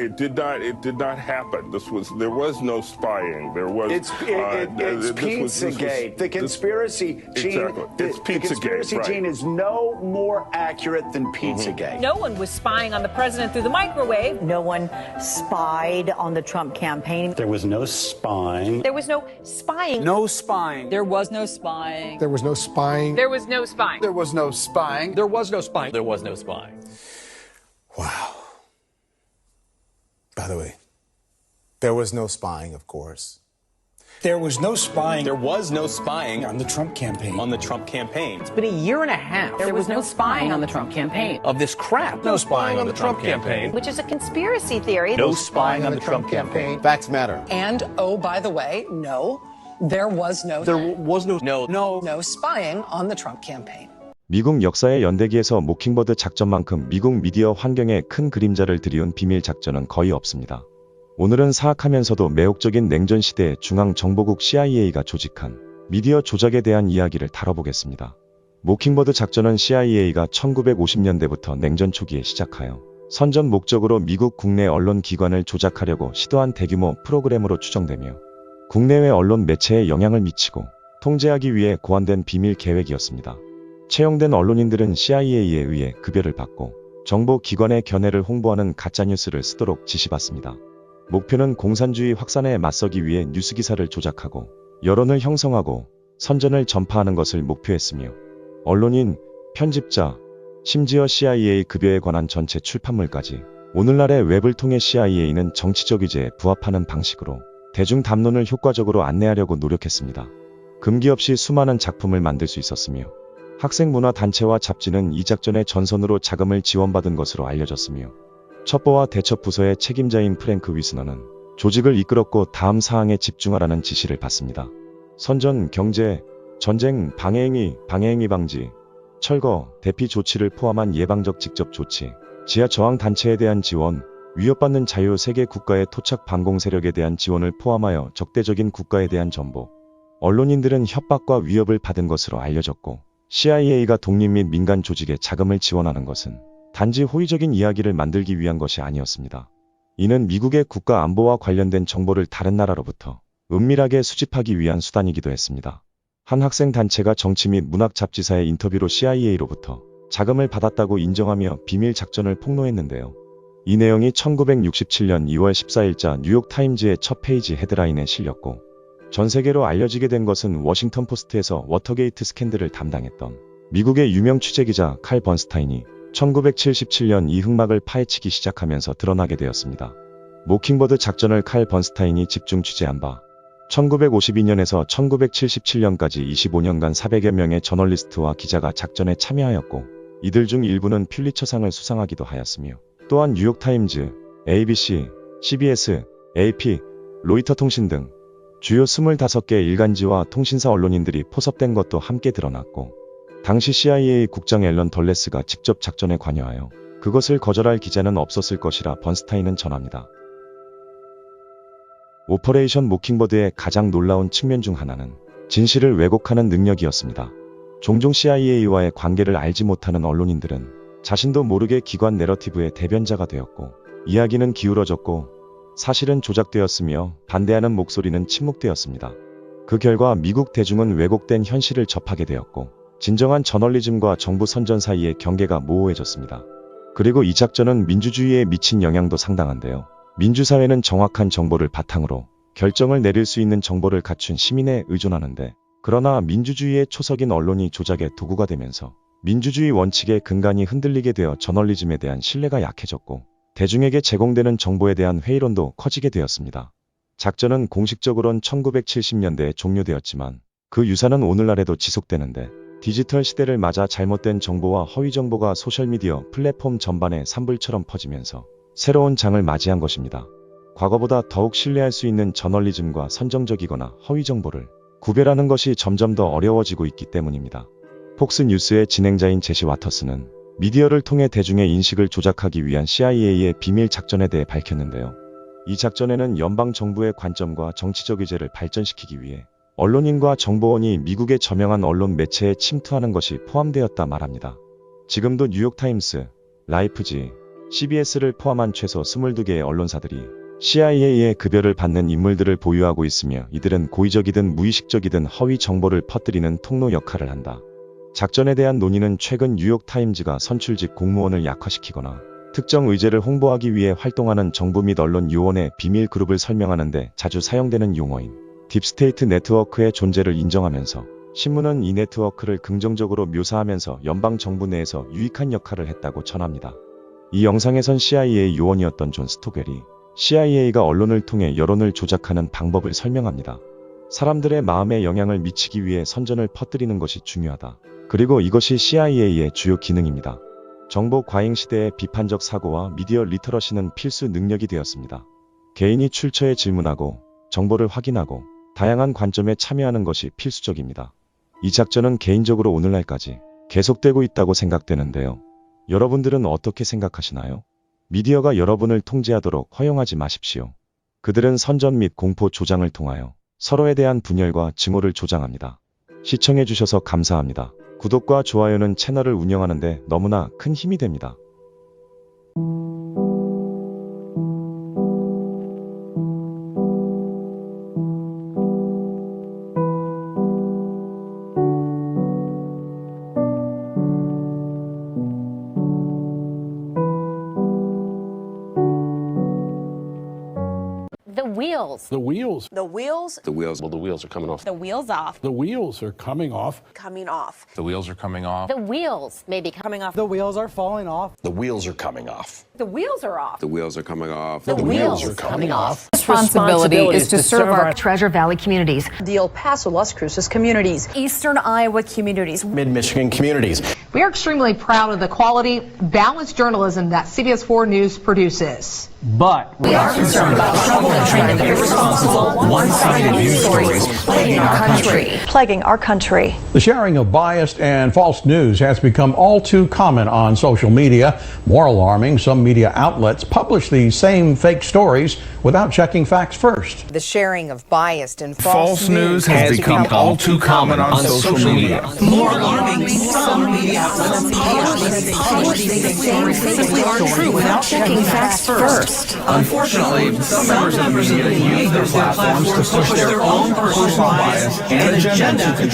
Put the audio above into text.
It did not happen. There was no spying. There was. It's Pizzagate. The conspiracy, Gene. Exactly. It's Pizzagate. The conspiracy, right. Gene, is no more accurate than Pizzagate. No one was spying on the president through the microwave. No one spied on the Trump campaign. There was no spying. There was no spying. No spying. There was no spying. There was no spying. There was no spying. There was no spying. There was no spying. There was no spying. Wow. By the way, there was no spying, of course. There was no spying. There was no spying on the Trump campaign. on the Trump campaign. It's been a year and a half. There was no spying on the Trump campaign. Of this crap. No spying on the Trump campaign. Which is a conspiracy theory. No spying on the Trump campaign. Facts matter. And, oh, by the way, no, there was no spying on the Trump campaign. 미국 역사의 연대기에서 모킹버드 작전만큼 미국 미디어 환경에 큰 그림자를 들이운 비밀 작전은 거의 없습니다. 오늘은 사악하면서도 매혹적인 냉전 시대의 중앙정보국 CIA가 조직한 미디어 조작에 대한 이야기를 다뤄보겠습니다. 모킹버드 작전은 CIA가 1950년대부터 냉전 초기에 시작하여 선전 목적으로 미국 국내 언론 기관을 조작하려고 시도한 대규모 프로그램으로 추정되며 국내외 언론 매체에 영향을 미치고 통제하기 위해 고안된 비밀 계획이었습니다. 채용된 언론인들은 CIA에 의해 급여를 받고 정보기관의 견해를 홍보하는 가짜뉴스를 쓰도록 지시받습니다. 목표는 공산주의 확산에 맞서기 위해 뉴스기사를 조작하고 여론을 형성하고 선전을 전파하는 것을 목표했으며 언론인, 편집자, 심지어 CIA 급여에 관한 전체 출판물까지 오늘날의 웹을 통해 CIA는 정치적 의제에 부합하는 방식으로 대중 담론을 효과적으로 안내하려고 노력했습니다. 금기 없이 수많은 작품을 만들 수 있었으며 학생문화단체와 잡지는 이 작전의 전선으로 자금을 지원받은 것으로 알려졌으며 첩보와 대첩 부서의 책임자인 프랭크 위스너는 조직을 이끌었고 다음 사항에 집중하라는 지시를 받습니다. 선전, 경제, 전쟁, 방해행위 방지, 철거, 대피 조치를 포함한 예방적 직접 조치, 지하 저항 단체에 대한 지원, 위협받는 자유 세계 국가의 토착 반공 세력에 대한 지원을 포함하여 적대적인 국가에 대한 정보. 언론인들은 협박과 위협을 받은 것으로 알려졌고 CIA가 독립 및 민간 조직에 자금을 지원하는 것은 단지 호의적인 이야기를 만들기 위한 것이 아니었습니다. 이는 미국의 국가 안보와 관련된 정보를 다른 나라로부터 은밀하게 수집하기 위한 수단이기도 했습니다. 한 학생 단체가 정치 및 문학 잡지사의 인터뷰로 CIA로부터 자금을 받았다고 인정하며 비밀 작전을 폭로했는데요. 이 내용이 1967년 2월 14일자 뉴욕타임즈의 첫 페이지 헤드라인에 실렸고 전 세계로 알려지게 된 것은 워싱턴 포스트에서 워터게이트 스캔들을 담당했던 미국의 유명 취재기자 칼 번스타인이 1977년 이 흑막을 파헤치기 시작하면서 드러나게 되었습니다. 모킹버드 작전을 칼 번스타인이 집중 취재한 바 1952년에서 1977년까지 25년간 400여 명의 저널리스트와 기자가 작전에 참여하였고 이들 중 일부는 퓰리처상을 수상하기도 하였으며 또한 뉴욕타임즈, ABC, CBS, AP, 로이터 통신 등 주요 25개 일간지와 통신사 언론인들이 포섭된 것도 함께 드러났고 당시 CIA 국장 앨런 덜레스가 직접 작전에 관여하여 그것을 거절할 기자는 없었을 것이라 번스타인은 전합니다. 오퍼레이션 모킹버드의 가장 놀라운 측면 중 하나는 진실을 왜곡하는 능력이었습니다. 종종 CIA와의 관계를 알지 못하는 언론인들은 자신도 모르게 기관 내러티브의 대변자가 되었고 이야기는 기울어졌고 사실은 조작되었으며 반대하는 목소리는 침묵되었습니다. 그 결과 미국 대중은 왜곡된 현실을 접하게 되었고 진정한 저널리즘과 정부 선전 사이의 경계가 모호해졌습니다. 그리고 이 작전은 민주주의에 미친 영향도 상당한데요. 민주사회는 정확한 정보를 바탕으로 결정을 내릴 수 있는 정보를 갖춘 시민에 의존하는데 그러나 민주주의의 초석인 언론이 조작의 도구가 되면서 민주주의 원칙의 근간이 흔들리게 되어 저널리즘에 대한 신뢰가 약해졌고 대중에게 제공되는 정보에 대한 회의론도 커지게 되었습니다. 작전은 공식적으로는 1970년대에 종료되었지만 그 유산은 오늘날에도 지속되는데 디지털 시대를 맞아 잘못된 정보와 허위 정보가 소셜미디어 플랫폼 전반에 산불처럼 퍼지면서 새로운 장을 맞이한 것입니다. 과거보다 더욱 신뢰할 수 있는 저널리즘과 선정적이거나 허위 정보를 구별하는 것이 점점 더 어려워지고 있기 때문입니다. 폭스뉴스의 진행자인 제시 와터스는 미디어를 통해 대중의 인식을 조작하기 위한 CIA의 비밀 작전에 대해 밝혔는데요. 이 작전에는 연방정부의 관점과 정치적 의제를 발전시키기 위해 언론인과 정보원이 미국의 저명한 언론 매체에 침투하는 것이 포함되었다 말합니다. 지금도 뉴욕타임스, 라이프지, CBS를 포함한 최소 22개의 언론사들이 CIA의 급여를 받는 인물들을 보유하고 있으며 이들은 고의적이든 무의식적이든 허위 정보를 퍼뜨리는 통로 역할을 한다. 작전에 대한 논의는 최근 뉴욕타임즈가 선출직 공무원을 약화시키거나 특정 의제를 홍보하기 위해 활동하는 정부 및 언론 요원의 비밀 그룹을 설명하는 데 자주 사용되는 용어인 딥스테이트 네트워크의 존재를 인정하면서 신문은 이 네트워크를 긍정적으로 묘사하면서 연방 정부 내에서 유익한 역할을 했다고 전합니다. 이 영상에선 CIA 요원이었던 존 스토겔이 CIA가 언론을 통해 여론을 조작하는 방법을 설명합니다. 사람들의 마음에 영향을 미치기 위해 선전을 퍼뜨리는 것이 중요하다. 그리고 이것이 CIA의 주요 기능입니다. 정보 과잉 시대의 비판적 사고와 미디어 리터러시는 필수 능력이 되었습니다. 개인이 출처에 질문하고 정보를 확인하고 다양한 관점에 참여하는 것이 필수적입니다. 이 작전은 개인적으로 오늘날까지 계속되고 있다고 생각되는데요. 여러분들은 어떻게 생각하시나요? 미디어가 여러분을 통제하도록 허용하지 마십시오. 그들은 선전 및 공포 조장을 통하여 서로에 대한 분열과 증오를 조장합니다. 시청해주셔서 감사합니다. 구독과 좋아요는 채널을 운영하는 데 너무나 큰 힘이 됩니다. The wheels. The wheels. The wheels. The wheels. Well, the wheels are coming off. The wheels off. The wheels are coming off. Coming off. The wheels are coming off. The wheels may be coming off. The wheels are falling off. The wheels are coming off. The wheels are off. The wheels are coming off. The wheels are coming off. Responsibility is to serve our Treasure Valley communities, the El Paso, Las Cruces communities, Eastern Iowa communities. Mid-Michigan communities. We are extremely proud of the quality, balanced journalism that CBS 4 News produces. But We are concerned about trouble and trend of irresponsible, one-sided news stories plaguing our country. plaguing our country. The sharing of biased and false news has become all too common on social media. More alarming, some media outlets publish these same fake stories without checking facts first. The sharing of biased and False news has become all too common on social media. More alarming, some media outlets publish these same fake stories without checking facts first. Unfortunately, some members of the media use their platforms to push their own personal bias and agenda to